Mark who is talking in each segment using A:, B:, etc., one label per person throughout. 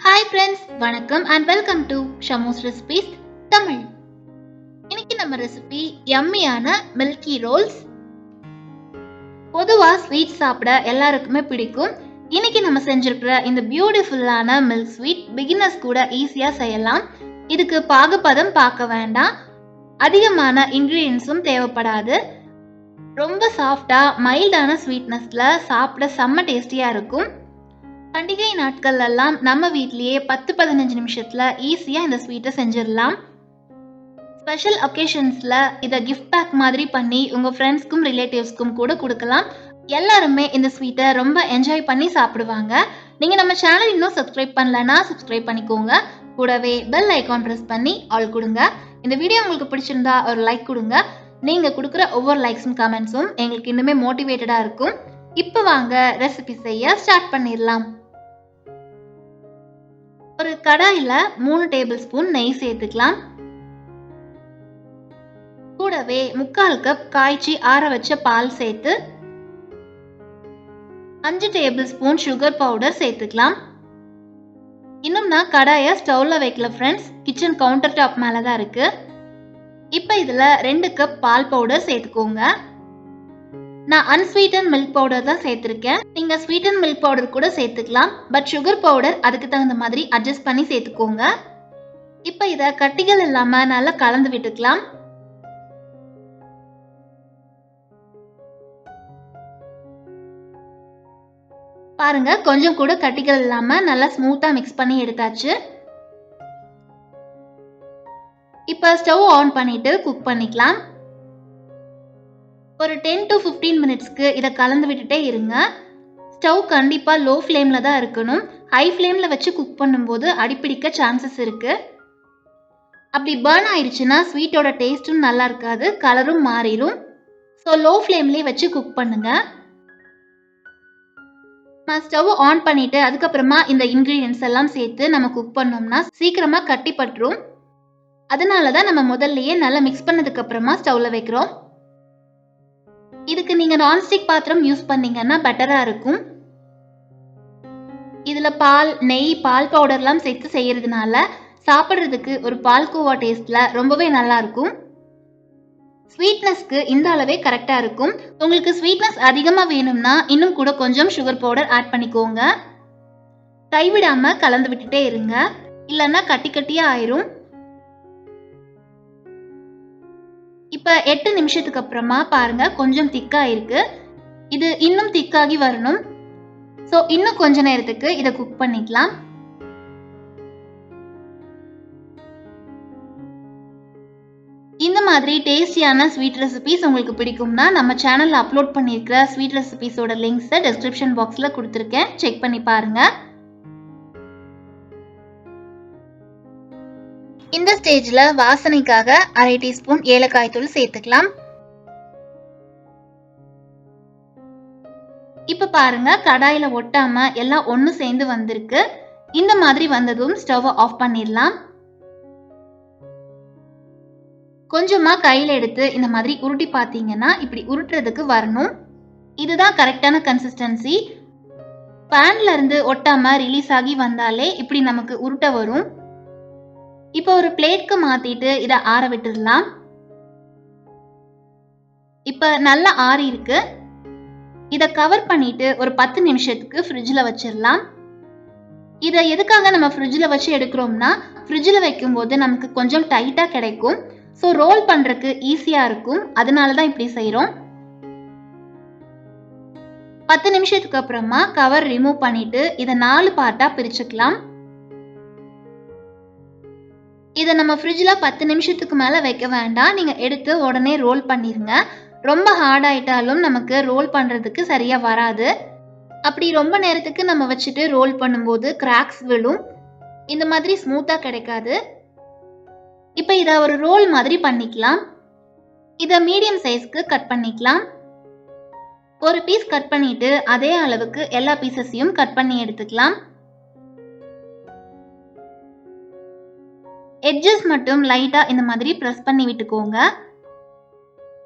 A: Hi friends, வணக்கம் and welcome to Shamu's Recipes Tamil. இன்னைக்கு நம்ம ரெசிபி யம்மியான மில்கி ரோல்ஸ். பொதுவா ஸ்வீட் சாப்பிட எல்லாருக்குமே பிடிக்கும். இன்னைக்கு நம்ம செஞ்சிருக்கிற இந்த பியூட்டிஃபுல்லான மில்க் ஸ்வீட் பிகினர்ஸ் கூட ஈஸியா செய்யலாம். இதுக்கு பாகுபதம் பார்க்க வேண்டாம். அதிகமான இன்கிரீடியன்ஸும் தேவைப்படாது. ரொம்ப சாஃப்டா மைல்டான ஸ்வீட்னஸ்ல சாப்பிட செம்ம டேஸ்டியா இருக்கும். பண்டிகை நாட்கள் எல்லாம் நம்ம வீட்லயே 10-15 நிமிஷத்துல ஈஸியா இந்த ஸ்வீட்டை செஞ்சிடலாம். ஸ்பெஷல் ஒகேஷன்ஸ்ல இதை கிஃப்ட் பேக் மாதிரி பண்ணி உங்க ஃப்ரெண்ட்ஸ்க்கும் ரிலேட்டிவ்ஸ்க்கும் கூட கொடுக்கலாம். எல்லாருமே இந்த ஸ்வீட்டை ரொம்ப என்ஜாய் பண்ணி சாப்பிடுவாங்க. நீங்க நம்ம சேனல் இன்னும் சப்ஸ்கிரைப் பண்ணலன்னா சப்ஸ்கிரைப் பண்ணிக்கோங்க. கூடவே பெல் ஐகான் பிரஸ் பண்ணி ஆல் கொடுங்க. இந்த வீடியோ உங்களுக்கு பிடிச்சிருந்தா ஒரு லைக் கொடுங்க. நீங்க கொடுக்குற ஒவ்வொரு லைக்ஸும் கமெண்ட்ஸும் எங்களுக்கு இன்னுமே மோட்டிவேட்டடா இருக்கும். இப்போ வாங்க ரெசிபி செய்ய ஸ்டார்ட் பண்ணிடலாம். ஒரு கடாயில 3 டேபிள் ஸ்பூன் நெய் சேர்த்துக்கலாம். கூடவே 3/4 கப் காய்ச்சி ஆற வச்ச பால் சேர்த்து 5 டேபிள் ஸ்பூன் சுகர் பவுடர் சேர்த்துக்கலாம். இன்னும் நான் கடாயை ஸ்டவ்ல வைக்கல ஃப்ரெண்ட்ஸ், கிச்சன் கவுண்டர் டாப் மேல தான் இருக்கு. இப்போ இதுல 2 கப் பால் பவுடர் சேர்த்துக்கோங்க. நான் அன்ஸ்வீட்டன் மில்க் பவுடர் தான் சேர்த்திருக்கேன். நீங்க ஸ்வீட்டன் மில்க் பவுடர் கூட சேர்த்துக்கலாம். பட் சுகர் பவுடர் அதுக்கு தகுந்த மாதிரி அட்ஜஸ்ட் பண்ணி சேர்த்துக்கோங்க. இப்போ இத கட்டிகள் இல்லாம நல்லா கலந்து விட்டுக்கலாம். பாருங்க, கொஞ்சம் கூட கட்டிகள் இல்லாம நல்லா ஸ்மூத்தா மிக்ஸ் பண்ணி எடுத்தாச்சு. இப்போ ஸ்டவ் ஆன் பண்ணிட்டு குக் பண்ணிக்கலாம். ஒரு 10 to 15 மினிட்ஸ்க்கு இதை கலந்து விட்டுட்டே இருங்க. ஸ்டவ் கண்டிப்பா லோ ஃப்ளேம்ல தான் இருக்கணும். ஹை ஃப்ளேம்ல வச்சு குக் பண்ணும்போது அடிப்பிடிக்க சான்சஸ் இருக்கு. அப்படி பர்ன் ஆயிடுச்சுன்னா ஸ்வீட்டோட டேஸ்டும் நல்லா இருக்காது, கலரும் மாறிடும். ஸோ லோ ஃப்ளேம்லேயே வச்சு குக் பண்ணுங்க. நான் ஸ்டவ் ஆன் பண்ணிட்டு அதுக்கப்புறமா இந்த இன்கிரீடியன்ஸ் எல்லாம் சேர்த்து நம்ம குக் பண்ணோம்னா சீக்கிரமா கட்டி பட்டுரும். அதனால தான் நம்ம முதல்லயே நல்லா மிக்ஸ் பண்ணதுக்கு அப்புறமா ஸ்டவ்ல வைக்கிறோம். இதுக்கு நீங்க நான்ஸ்டிக் பாத்திரம் யூஸ் பண்ணீங்கன்னா பெட்டரா இருக்கும். இதுல பால், நெய், பால் பவுடர்லாம் சேர்த்து செய்யறதுனால சாப்பிட்றதுக்கு ஒரு பால்கோவா டேஸ்ட்ல ரொம்பவே நல்லா இருக்கும். ஸ்வீட்னஸ்க்கு இந்த அளவே கரெக்டா இருக்கும். உங்களுக்கு ஸ்வீட்னஸ் அதிகமா வேணும்னா இன்னும் கூட கொஞ்சம் சுகர் பவுடர் ஆட் பண்ணிக்கோங்க. கைவிடாம கலந்து விட்டுட்டே இருங்க, இல்லைன்னா கட்டி கட்டியா ஆயிரும். இப்ப 8 நிமிஷத்துக்கு அப்புறமா பாருங்க, கொஞ்சம் திக்கா இருக்கு. இது இன்னும் திக்காகி வரணும். ஸோ இன்னும் கொஞ்ச நேரத்துக்கு இதை குக் பண்ணிக்கலாம். இந்த மாதிரி டேஸ்டியான ஸ்வீட் ரெசிபிஸ் உங்களுக்கு பிடிக்கும்னா நம்ம சேனல்ல அப்லோட் பண்ணியிருக்கிற ஸ்வீட் ரெசிபிஸோட லிங்க்ஸை டிஸ்கிரிப்ஷன் பாக்ஸ்ல கொடுத்துருக்கேன், செக் பண்ணி பாருங்க. இந்த ஸ்டேஜ்ல வாசனைக்காக 1/2 டீஸ்பூன் ஏலக்காய் தூள் சேர்த்துக்கலாம். இப்ப பாருங்க, கடாயில ஒட்டாம எல்லாம் ஒண்ணு சேர்ந்து வந்திருக்கு. இந்த மாதிரி வந்ததும் ஸ்டவ் ஆஃப் பண்ணிடலாம். கொஞ்சமா கையில எடுத்து இந்த மாதிரி உருட்டி பார்த்தீங்கன்னா இப்படி உருட்டுறதுக்கு வரணும். இதுதான் கரெக்டான கன்சிஸ்டன்சி. பேன்ல இருந்து ஒட்டாம ரிலீஸ் ஆகி வந்தாலே இப்படி நமக்கு உருட்ட வரும். இப்போ ஒரு பிளேட்க்கு மாத்திட்டு இதை ஆற விட்டுடலாம். இப்ப நல்லா ஆறி இருக்கு. இதை கவர் பண்ணிட்டு ஒரு 10 நிமிஷத்துக்கு ஃப்ரிட்ஜ்ல வச்சிடலாம். இதை எதுக்காக நம்ம ஃப்ரிட்ஜ்ல வச்சு எடுக்கிறோம்னா, ஃப்ரிட்ஜ்ல வைக்கும்போது நமக்கு கொஞ்சம் டைட்டா கிடைக்கும். ஸோ ரோல் பண்றதுக்கு ஈஸியா இருக்கும். அதனால தான் இப்படி செய்றோம். 10 நிமிஷத்துக்கு அப்புறமா கவர் ரிமூவ் பண்ணிட்டு இதை 4 பார்ட்டா பிரிச்சுக்கலாம். இதை நம்ம ஃப்ரிட்ஜ்ல 10 நிமிஷத்துக்கு மேல வைக்க வேண்டாம். நீங்க எடுத்து உடனே ரோல் பண்ணிருங்க. ரொம்ப ஹார்ட் ஆயிட்டாலும் நமக்கு ரோல் பண்றதுக்கு சரியா வராது. அப்படி ரொம்ப நேரத்துக்கு நம்ம வச்சுட்டு ரோல் பண்ணும்போது கிராக்ஸ் விழும். இந்த மாதிரி ஸ்மூத்தா கிடைக்காது. இப்போ இதை ஒரு ரோல் மாதிரி பண்ணிக்கலாம். இதை மீடியம் சைஸ்க்கு கட் பண்ணிக்கலாம். ஒரு பீஸ் கட் பண்ணிட்டு அதே அளவுக்கு எல்லா பீசஸையும் கட் பண்ணி எடுத்துக்கலாம். எட்ஜஸ் மட்டும் லைட்டா இந்த மாதிரி பிரஸ் பண்ணி விட்டுக்கோங்க.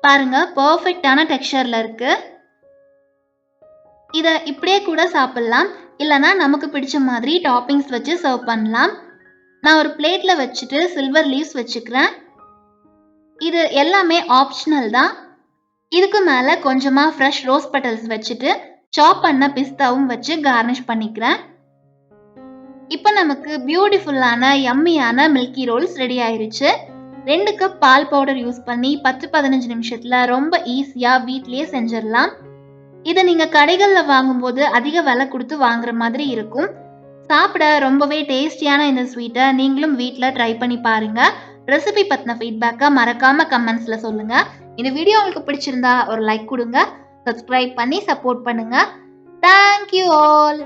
A: பாருங்க, பெர்ஃபெக்ட்டான டெக்ஸ்சர்ல இருக்கு. இதை இப்படியே கூட சாப்பிடலாம், இல்லைனா நமக்கு பிடிச்ச மாதிரி டாப்பிங்ஸ் வச்சு சர்வ் பண்ணலாம். நான் ஒரு பிளேட்ல வச்சுட்டு சில்வர் லீவ்ஸ் வச்சுக்கிறேன். இது எல்லாமே ஆப்ஷனல் தான். இதுக்கு மேலே கொஞ்சமாக ஃப்ரெஷ் ரோஸ் பெட்டல்ஸ் வச்சுட்டு சாப் பண்ண பிஸ்தாவும் வச்சு கார்னிஷ் பண்ணிக்கிறேன். இப்போ நமக்கு பியூட்டிஃபுல்லான யம்மியான மில்கி ரோல்ஸ் ரெடி ஆயிருச்சு. 2 கப் பால் பவுடர் யூஸ் பண்ணி 10-15 நிமிஷத்தில் ரொம்ப ஈஸியாக வீட்லேயே செஞ்சிடலாம். இதை நீங்கள் கடைகளில் வாங்கும்போது அதிக விலை கொடுத்து வாங்குற மாதிரி இருக்கும். சாப்பிட ரொம்பவே டேஸ்டியான இந்த ஸ்வீட்டை நீங்களும் வீட்டில் ட்ரை பண்ணி பாருங்க. ரெசிபி பற்றின ஃபீட்பேக்கை மறக்காம கமெண்ட்ஸில் சொல்லுங்க. இந்த வீடியோ உங்களுக்கு பிடிச்சிருந்தா ஒரு லைக் கொடுங்க, சப்ஸ்கிரைப் பண்ணி சப்போர்ட் பண்ணுங்க. Thank you all.